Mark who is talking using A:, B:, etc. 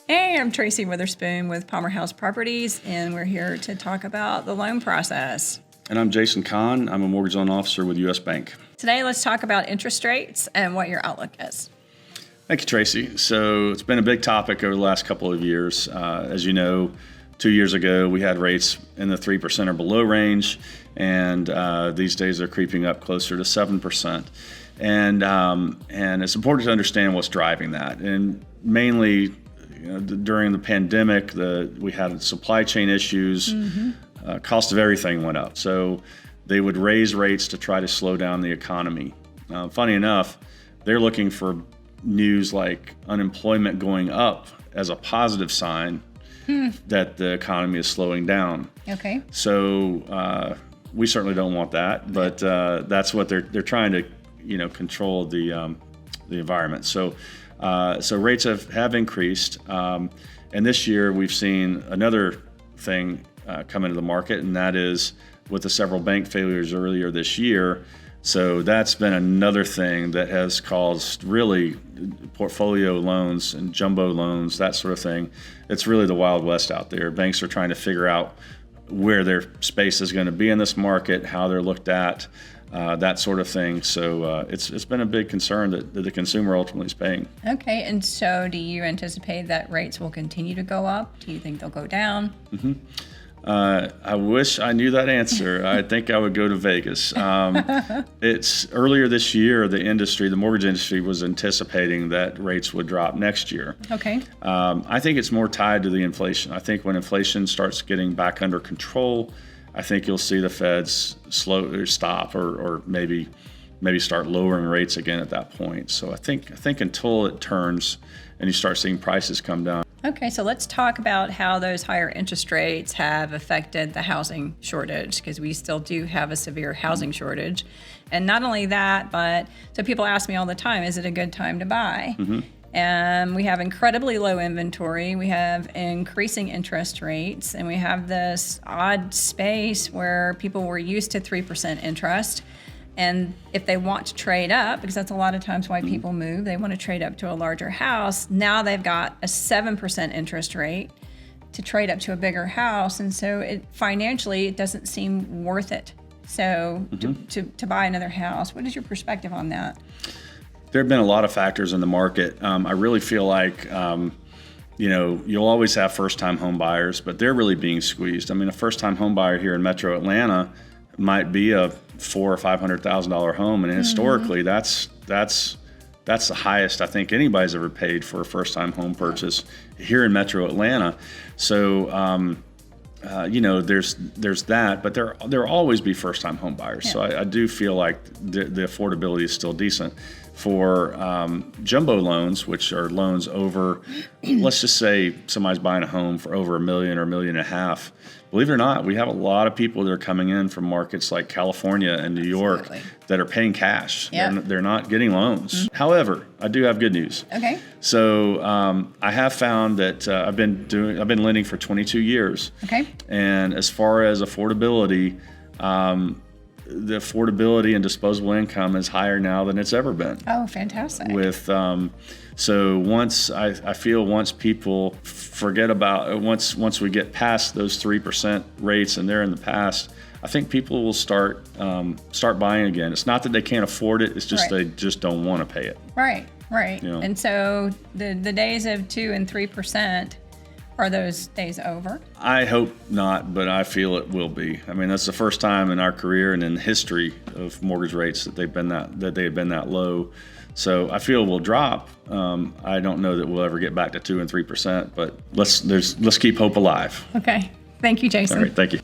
A: Hey, I'm Tracy Witherspoon with Palmer House Properties, and we're here to talk about the loan process.
B: And I'm Jason Kahn. I'm a mortgage loan officer with U.S. Bank.
A: Today, let's talk about interest rates and what your outlook is.
B: Thank you, Tracy. So it's been a big topic over the last couple of years. As you know, 2 years ago, we had rates in the 3% or below range, and these days they're creeping up closer to 7%. And it's important to understand what's driving that. And mainly, during the pandemic, we had supply chain issues. Cost of everything went up. So they would raise rates to try to slow down the economy. Funny enough, they're looking for news like unemployment going up as a positive sign that the economy is slowing down.
A: Okay.
B: So we certainly don't want that, but that's what they're trying to control the environment. So rates have increased, and this year we've seen another thing come into the market, and that is with the several bank failures earlier this year. So that's been another thing that has caused really portfolio loans and jumbo loans, that sort of thing. It's really the Wild West out there. Banks are trying to figure out where their space is going to be in this market, how they're looked at, that sort of thing. So it's been a big concern that the consumer ultimately is paying.
A: Okay, and so do you anticipate that rates will continue to go up? Do you think they'll go down?
B: I wish I knew that answer. I think I would go to Vegas. It's earlier this year, the mortgage industry was anticipating that rates would drop next year.
A: Okay.
B: I think it's more tied to the inflation. I think when inflation starts getting back under control, I think you'll see the Feds stop or maybe start lowering rates again at that point. So I think until it turns and you start seeing prices come down.
A: Okay, so let's talk about how those higher interest rates have affected the housing shortage, because we still do have a severe housing shortage. And not only that, but so people ask me all the time, is it a good time to buy? And we have incredibly low inventory, we have increasing interest rates, and we have this odd space where people were used to 3% interest. And if they want to trade up, because that's a lot of times why people move, they want to trade up to a larger house. Now they've got a 7% interest rate to trade up to a bigger house. And so financially, it doesn't seem worth it. So to buy another house, what is your perspective on that?
B: There have been a lot of factors in the market. I really feel like, you'll always have first-time home buyers, but they're really being squeezed. I mean, a first-time home buyer here in Metro Atlanta might be a $400,000 or $500,000 home, and historically, that's the highest I think anybody's ever paid for a first-time home purchase here in Metro Atlanta. So, there's that, but there'll always be first-time home buyers. Yeah. So I do feel like the affordability is still decent for jumbo loans, which are loans over, let's just say somebody's buying a home for over $1 million or $1.5 million. Believe it or not, we have a lot of people that are coming in from markets like California and New York that are paying cash.
A: Yep.
B: They're not getting loans. However, I do have good news.
A: Okay.
B: So I have found that I've been lending for 22 years.
A: Okay.
B: And as far as affordability, the affordability and disposable income is higher now than it's ever been.
A: Oh, fantastic.
B: So once people forget about once we get past those 3% rates and they're in the past, I think people will start buying again. It's not that they can't afford it; it's just they just don't want to pay it.
A: Right.
B: You know?
A: And so the days of 2 and 3%. Are those days over?
B: I hope not, but I feel it will be. I mean, that's the first time in our career and in the history of mortgage rates that they have been that low. So I feel we'll drop. I don't know that we'll ever get back to 2 and 3%, but let's keep hope alive.
A: Okay. Thank you, Jason.
B: All right. Thank you.